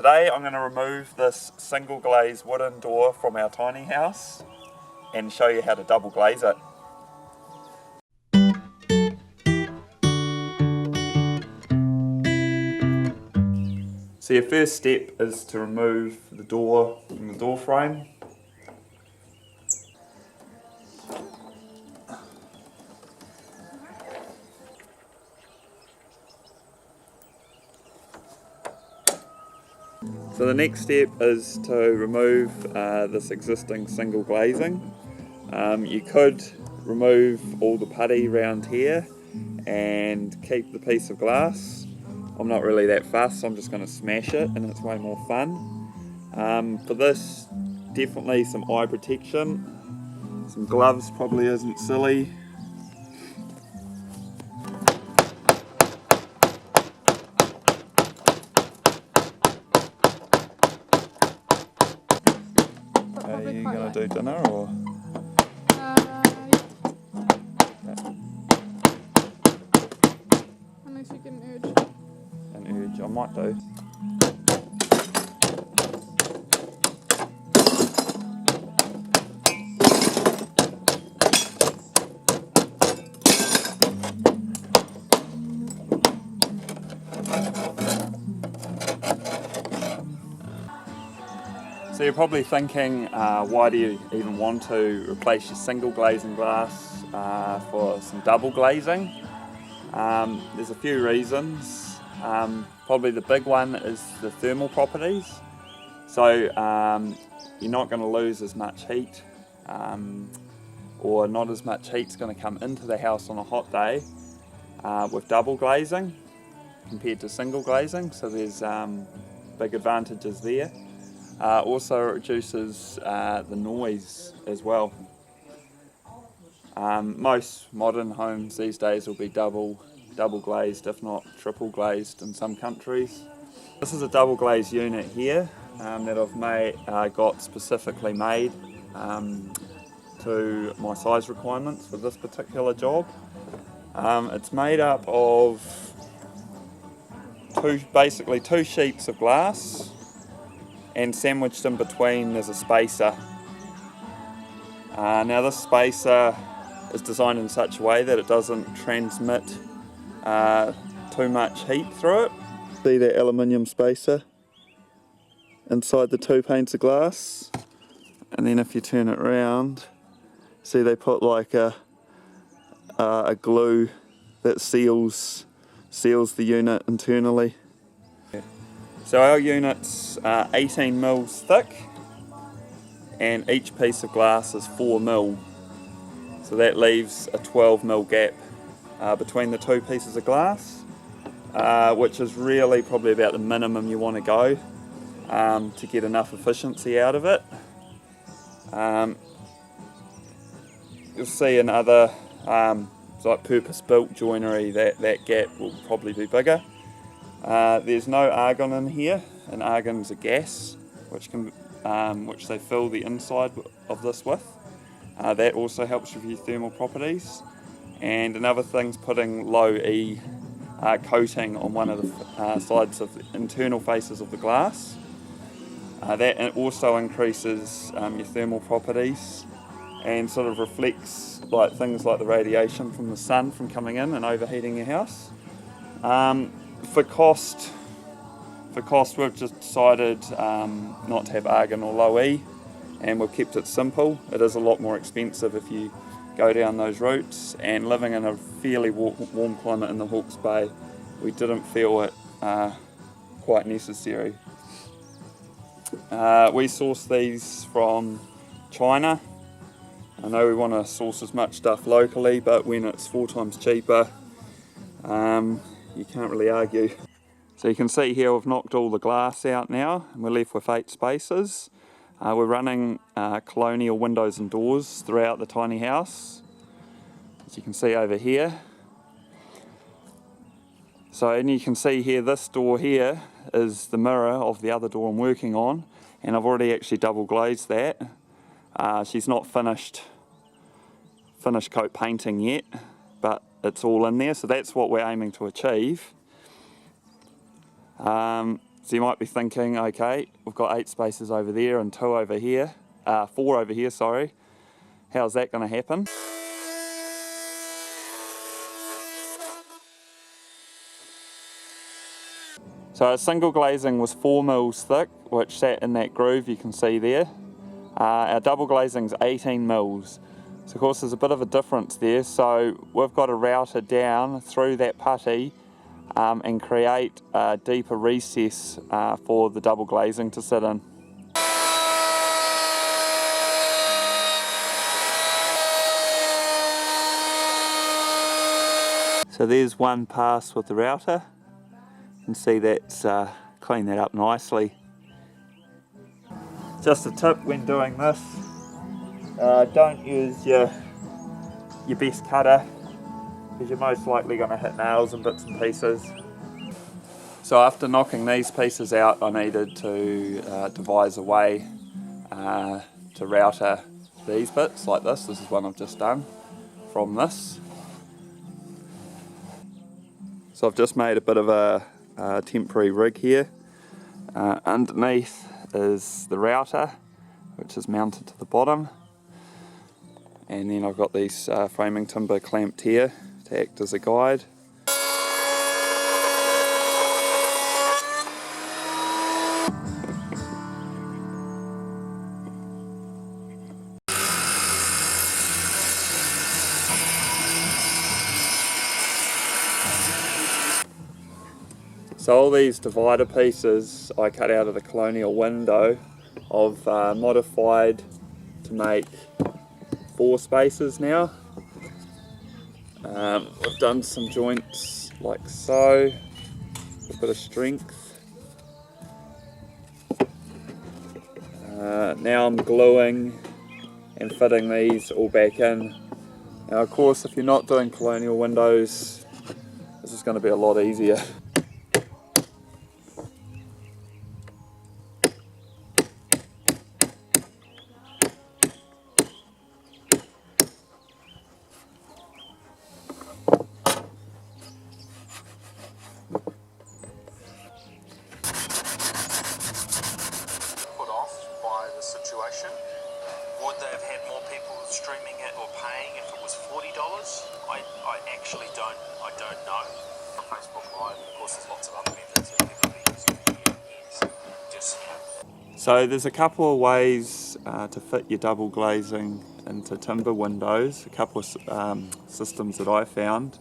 Today I'm going to remove this single glaze wooden door from our tiny house and show you how to double glaze it. So your first step is to remove the door from the door frame. So the next step is to remove this existing single glazing. You could remove all the putty around here and keep the piece of glass. I'm not really that fussed, so I'm just going to smash it and it's way more fun. For this, definitely some eye protection. Some gloves probably isn't silly. Are you going to do dinner or? Unless you get an urge. An urge, I might do. So you're probably thinking, why do you even want to replace your single glazing glass for some double glazing? There's a few reasons. Probably the big one is the thermal properties. So you're not going to lose as much heat, or not as much heat's going to come into the house on a hot day with double glazing compared to single glazing. So there's big advantages there. Also it reduces the noise as well. Most modern homes these days will be double glazed, if not triple glazed in some countries. This is a double glazed unit here that I've got specifically made to my size requirements for this particular job. It's made up of basically two sheets of glass, and sandwiched in between there's a spacer. Now this spacer is designed in such a way that it doesn't transmit too much heat through it. See that aluminium spacer inside the two panes of glass, and then if you turn it around, see they put like a glue that seals the unit internally. So our unit's 18 mils thick, and each piece of glass is 4 mil. So that leaves a 12 mil gap between the two pieces of glass, which is really probably about the minimum you want to go to get enough efficiency out of it. You'll see in other like purpose-built joinery that gap will probably be bigger. There's no argon in here, and argon's a gas which they fill the inside of this with. That also helps with your thermal properties. And another thing's putting low E coating on one of the sides of the internal faces of the glass. That also increases your thermal properties and sort of reflects like things like the radiation from the sun from coming in and overheating your house. For cost, we've just decided not to have argon or low E, and we've kept it simple. It is a lot more expensive if you go down those routes, and living in a fairly warm climate in the Hawke's Bay, we didn't feel it quite necessary. We source these from China. I know we want to source as much stuff locally, but when it's 4 times cheaper, you can't really argue. So you can see here we've knocked all the glass out now, and we're left with 8 spaces. We're running colonial windows and doors throughout the tiny house, as you can see over here. So, and you can see here, this door here is the mirror of the other door I'm working on, and I've already actually double glazed that. She's not finished coat painting yet, but it's all in there, so that's what we're aiming to achieve. So you might be thinking, okay, we've got 8 spaces over there and 2 over here, 4 over here, sorry. How's that going to happen? So a single glazing was 4 mils thick, which sat in that groove you can see there. Our double glazing's 18 mils. So of course there's a bit of a difference there, so we've got to route it down through that putty and create a deeper recess for the double glazing to sit in. So there's one pass with the router. You can see that's cleaned that up nicely. Just a tip when doing this, don't use your best cutter, because you're most likely going to hit nails and bits and pieces. So after knocking these pieces out, I needed to devise a way to router these bits like this. This is one I've just done from this. So I've just made a bit of a temporary rig here. Underneath is the router, which is mounted to the bottom. And then I've got these framing timber clamped here to act as a guide. So all these divider pieces I cut out of the colonial window. I've modified to make 4 spaces now. I've done some joints like so, a bit of strength. Now I'm gluing and fitting these all back in. Now of course if you're not doing colonial windows, this is going to be a lot easier. Situation. Would they have had more people streaming it or paying if it was $40? I actually don't know. On Facebook Live, of course, there's lots of other methods that people have been using for years. Just So there's a couple of ways to fit your double glazing into timber windows, a couple of systems that I found.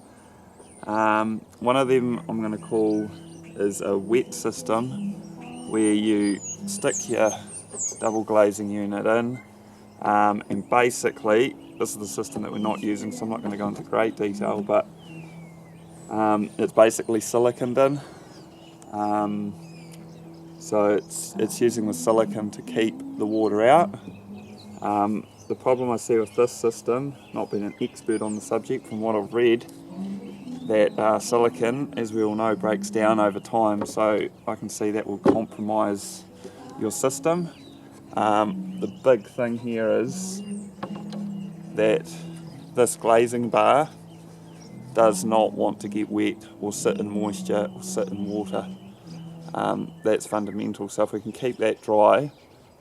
One of them I'm going to call is a wet system, where you stick your double glazing unit in, and basically this is the system that we're not using, so I'm not going to go into great detail, but it's basically siliconed in. So it's using the silicon to keep the water out. The problem I see with this system, not being an expert on the subject, from what I've read, that silicon, as we all know, breaks down over time, so I can see that will compromise your system. The big thing here is that this glazing bar does not want to get wet or sit in moisture or sit in water. That's fundamental, so if we can keep that dry,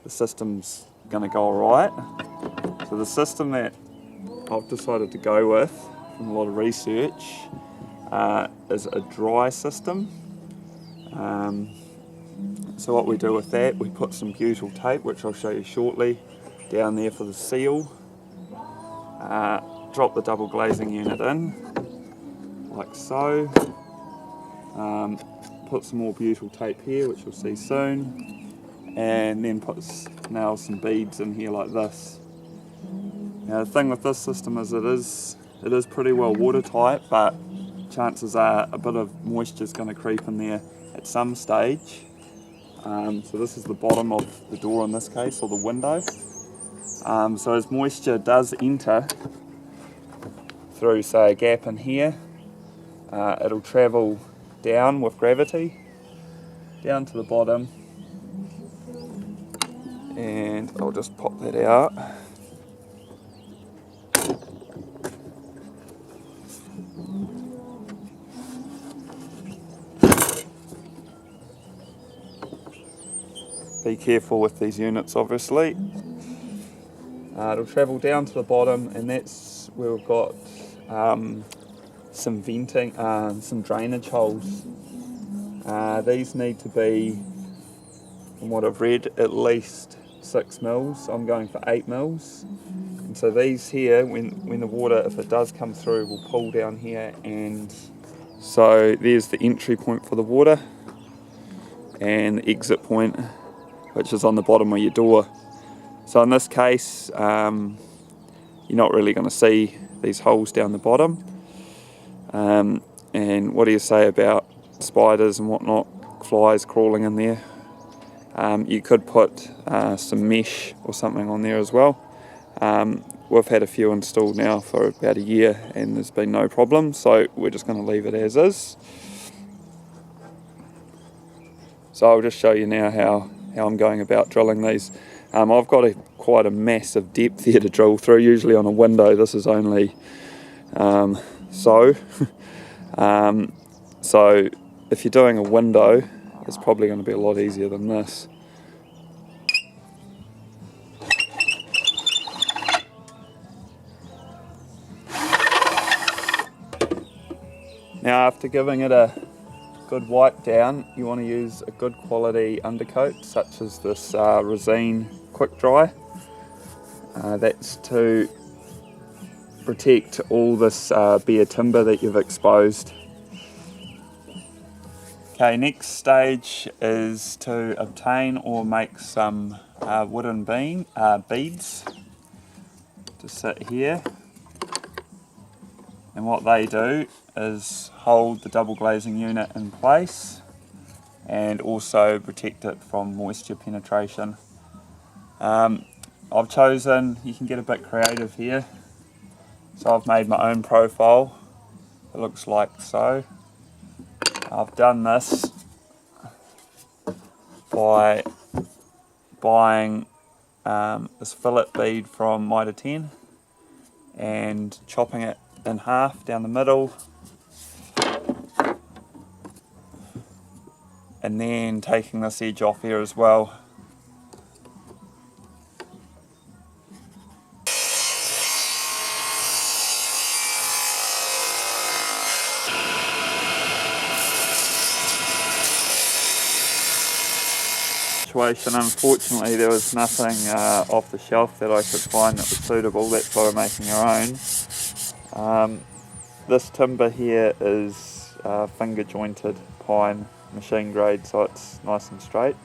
the system's going to go alright. So the system that I've decided to go with from a lot of research is a dry system. So what we do with that, we put some butyl tape, which I'll show you shortly, down there for the seal. Drop the double glazing unit in, like so. Put some more butyl tape here, which you'll see soon, and then nail some beads in here like this. Now the thing with this system is it is pretty well watertight, but chances are a bit of moisture is going to creep in there at some stage. So this is the bottom of the door in this case, or the window. So as moisture does enter through, say, a gap in here, it'll travel down with gravity, down to the bottom, and I'll just pop that out. Be careful with these units, obviously. It'll travel down to the bottom, and that's where we've got some venting, some drainage holes. These need to be, from what I've read, at least 6 mils. I'm going for 8 mils. And so these here, when the water, if it does come through, will pull down here, and so there's the entry point for the water and the exit point, which is on the bottom of your door. So in this case, you're not really going to see these holes down the bottom. And what do you say about spiders and whatnot, flies crawling in there? You could put some mesh or something on there as well. We've had a few installed now for about a year and there's been no problem, so we're just going to leave it as is. So I'll just show you now how I'm going about drilling these. I've got quite a massive depth here to drill through. Usually on a window this is only so. So if you're doing a window, it's probably going to be a lot easier than this. Now, after giving it a good wipe down, you want to use a good quality undercoat such as this Resine Quick Dry. That's to protect all this bare timber that you've exposed. Okay, next stage is to obtain or make some wooden beads to sit here. And what they do is hold the double glazing unit in place and also protect it from moisture penetration. I've chosen, you can get a bit creative here, so I've made my own profile. It looks like so. I've done this by buying this fillet bead from Mitre 10 and chopping it in half down the middle, and then taking this edge off here as well. Unfortunately there was nothing off the shelf that I could find that was suitable, that's why we're making our own. This timber here is finger jointed pine machine grade, so it's nice and straight.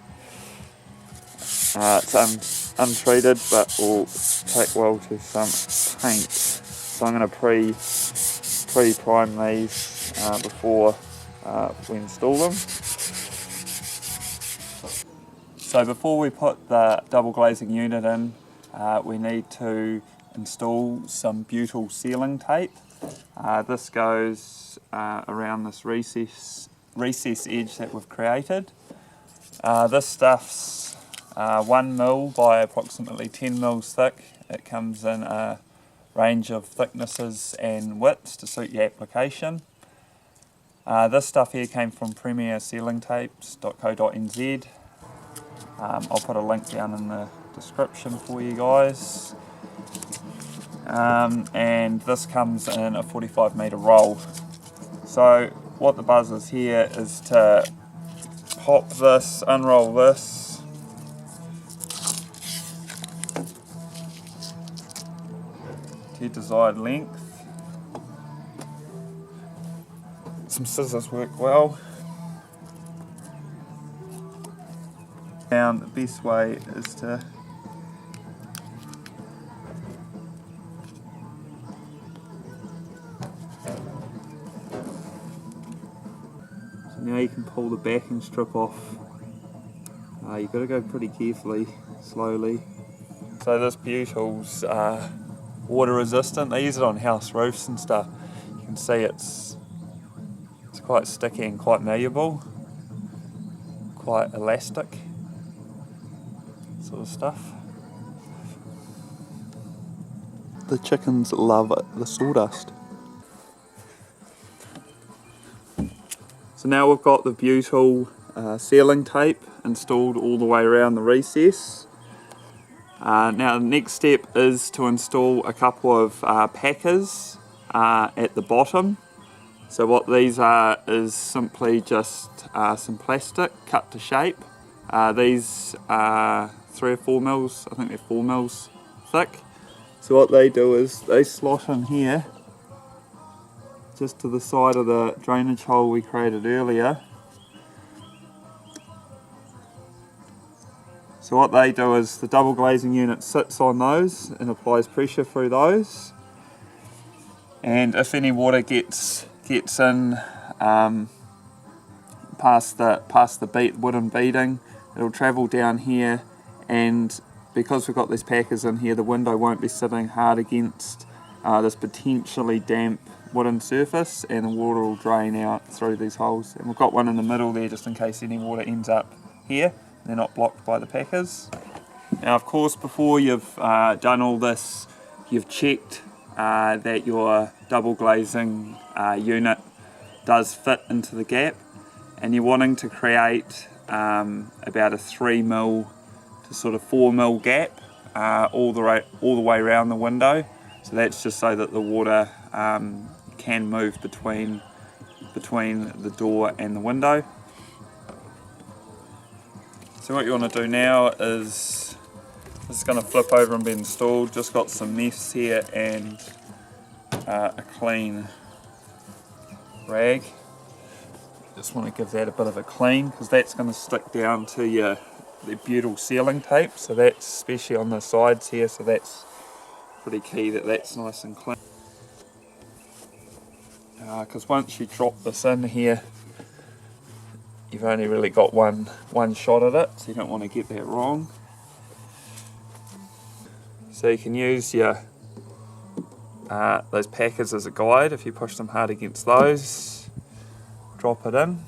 It's untreated but will take well to some paint, so I'm going to pre-prime these before we install them. So before we put the double glazing unit in, we need to install some Butyl sealing tape. This goes around this recess edge that we've created. This stuff's 1 mil by approximately 10 mils thick. It comes in a range of thicknesses and widths to suit your application. This stuff here came from premiersealingtapes.co.nz. I'll put a link down in the description for you guys. And this comes in a 45 metre roll. So what the buzz is here is to pop this, unroll this, to your desired length. Some scissors work well. Now the best way is to now you can pull the backing strip off. You've got to go pretty carefully, slowly. So this Butyl's water resistant. They use it on house roofs and stuff. You can see it's quite sticky and quite malleable, quite elastic sort of stuff. The chickens love the sawdust. So now we've got the Butyl sealing tape installed all the way around the recess. Now the next step is to install a couple of packers at the bottom. So what these are is simply just some plastic cut to shape. These are 3 or 4 mils, I think they're 4 mils thick. So what they do is they slot in here, just to the side of the drainage hole we created earlier. So what they do is the double glazing unit sits on those and applies pressure through those. And if any water gets in past the wooden beading, it'll travel down here, and because we've got these packers in here, the window won't be sitting hard against this potentially damp wooden surface, and the water will drain out through these holes. And we've got one in the middle there just in case any water ends up here. They're not blocked by the packers. Now of course, before you've done all this, you've checked that your double glazing unit does fit into the gap, and you're wanting to create about a 3mm to sort of 4mm gap all the way around the window. So that's just so that the water can move between the door and the window. So what you want to do now is, this is going to flip over and be installed. Just got some mess here and a clean rag. Just want to give that a bit of a clean, because that's going to stick down to the butyl sealing tape. So that's especially on the sides here, so that's pretty key that that's nice and clean. Because once you drop this in here, you've only really got one shot at it, so you don't want to get that wrong. So you can use your those packers as a guide. If you push them hard against those, drop it in.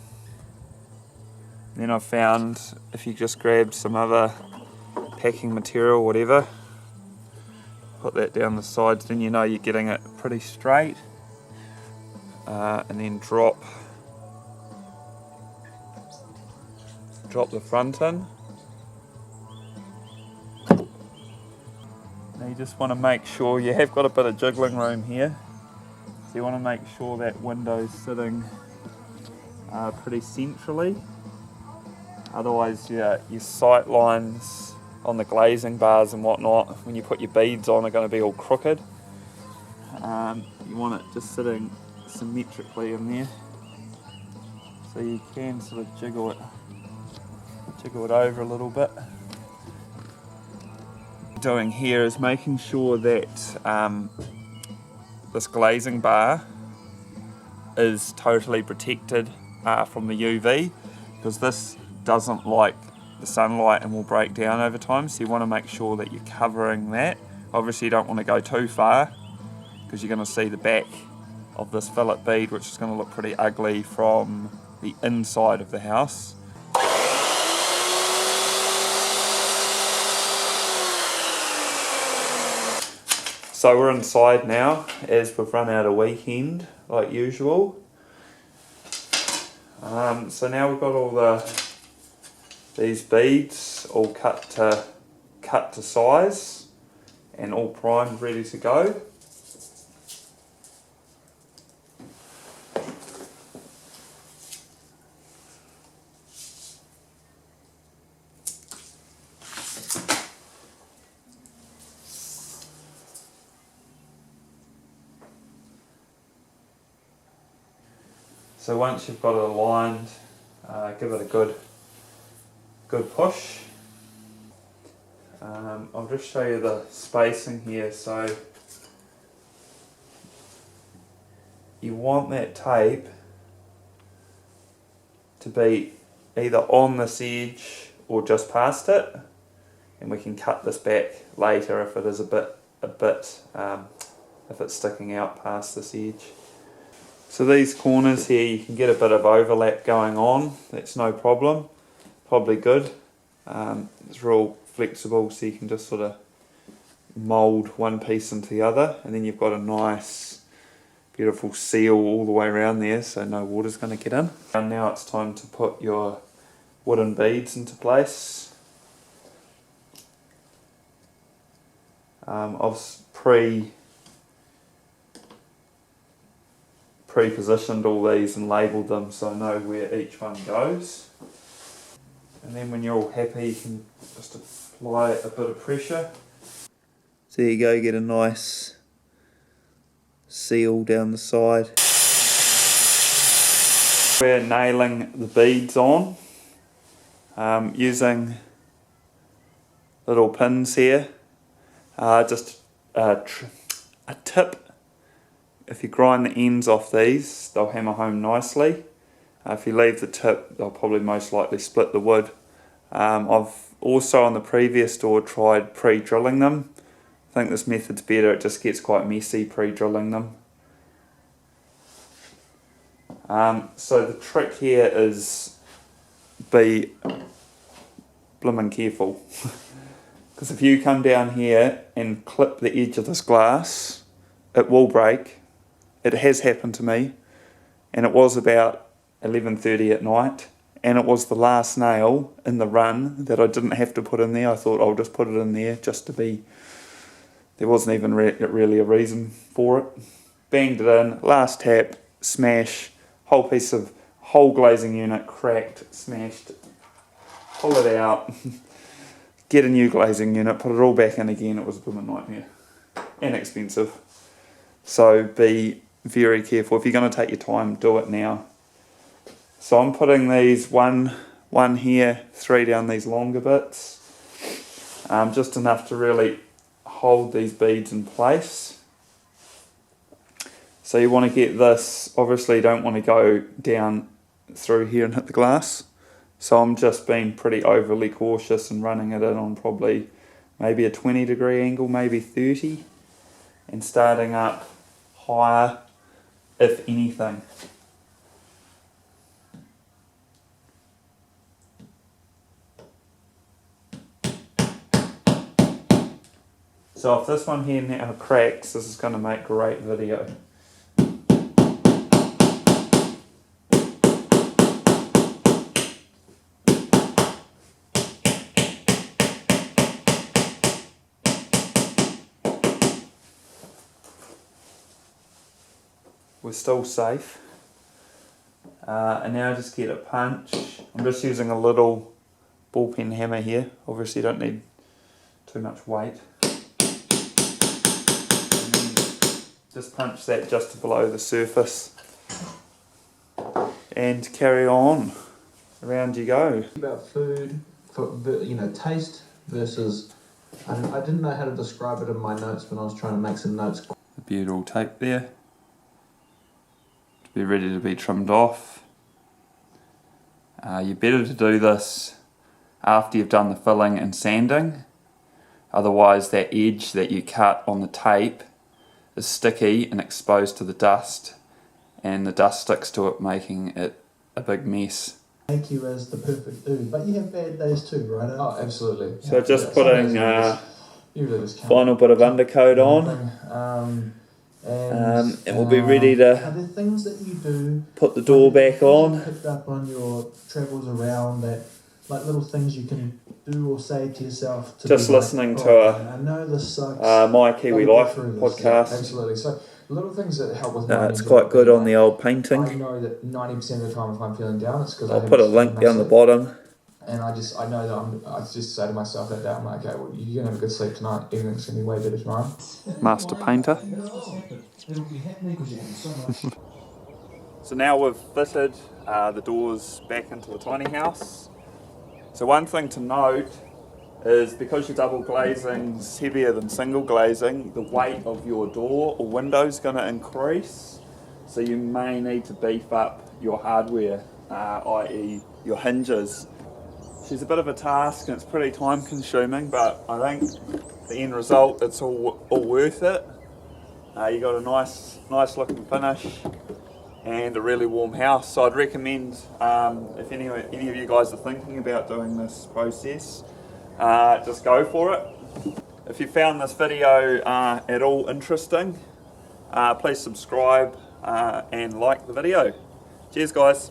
Then I've found if you just grab some other packing material, whatever, put that down the sides, then you know you're getting it pretty straight. And then drop the front in. Now you just want to make sure you have got a bit of jiggling room here, so you want to make sure that window's sitting pretty centrally. Otherwise your sight lines on the glazing bars and whatnot, when you put your beads on, are going to be all crooked. You want it just sitting symmetrically in there, so you can sort of jiggle it over a little bit. What you're doing here is making sure that this glazing bar is totally protected from the UV, because this doesn't like the sunlight and will break down over time, so you want to make sure that you're covering that. Obviously you don't want to go too far, because you're going to see the back of this fillet bead, which is going to look pretty ugly from the inside of the house. So we're inside now, as we've run out of weekend like usual. So now we've got all these beads all cut to size and all primed, ready to go. So once you've got it aligned, give it a good push. I'll just show you the spacing here. So you want that tape to be either on this edge or just past it, and we can cut this back later if it is a bit if it's sticking out past this edge. So these corners here, you can get a bit of overlap going on, that's no problem, probably good. It's real flexible, so you can just sort of mould one piece into the other, and then you've got a nice beautiful seal all the way around there, so no water's going to get in. And now it's time to put your wooden beads into place. I've pre-positioned all these and labelled them so I know where each one goes. And then when you're all happy, you can just apply a bit of pressure. So there you go, get a nice seal down the side. We're nailing the beads on using little pins here. Just a tip. If you grind the ends off these, they'll hammer home nicely. If you leave the tip, they'll probably most likely split the wood. I've also on the previous door tried pre-drilling them. I think this method's better, it just gets quite messy pre-drilling them. So the trick here is be blimmin' careful. Because if you come down here and clip the edge of this glass, it will break. It has happened to me, and it was about 11:30 at night, and it was the last nail in the run that I didn't have to put in there. I thought I'll just put it in there just to be, there wasn't even really a reason for it. Banged it in, last tap, smash, whole glazing unit cracked, smashed, pull it out, get a new glazing unit, put it all back in again. It was a bit of a nightmare and expensive. So be very careful. If you're going to take your time, do it now. So I'm putting these one here, 3 down these longer bits, just enough to really hold these beads in place. So you want to get this, obviously you don't want to go down through here and hit the glass. So I'm just being pretty overly cautious and running it in on probably maybe a 20-degree angle, maybe 30, and starting up higher, if anything. So if this one here now cracks, this is going to make great video. We're still safe. And now just get a punch. I'm just using a little ball pen hammer here. Obviously you don't need too much weight. Just punch that just below the surface and carry on. Around you go. About food, for, taste versus, I didn't know how to describe it in my notes when I was trying to make some notes. The butyl tape there to be ready to be trimmed off. You're better to do this after you've done the filling and sanding. Otherwise that edge that you cut on the tape is sticky and exposed to the dust, and the dust sticks to it, making it a big mess. Thank you as the perfect dude, but you have bad days too, right? Oh, absolutely. So just putting final bit of undercoat on, and we'll be ready to are there things that you do put the door back on. Picked up on your travels around that, like little things you can do or say to yourself to just listening to I know this sucks. My Kiwi Life podcast. Yeah, absolutely. So little things that help with it's quite good on the old painting. I know that 90% of the time if I'm feeling down, it's because I'll put a link down the bottom. And I know that I just say to myself that day, I'm like, okay, well, you're going to have a good sleep tonight, everything's going to be way better tomorrow. Master painter. So now we've fitted the doors back into the tiny house. So one thing to note is because your double glazing is heavier than single glazing, the weight of your door or window is going to increase. So you may need to beef up your hardware, i.e. your hinges. She's a bit of a task and it's pretty time consuming, but I think the end result, it's all worth it. You got a nice looking finish and a really warm house. So I'd recommend, if any of you guys are thinking about doing this process, just go for it. If you found this video at all interesting, please subscribe and like the video. Cheers guys.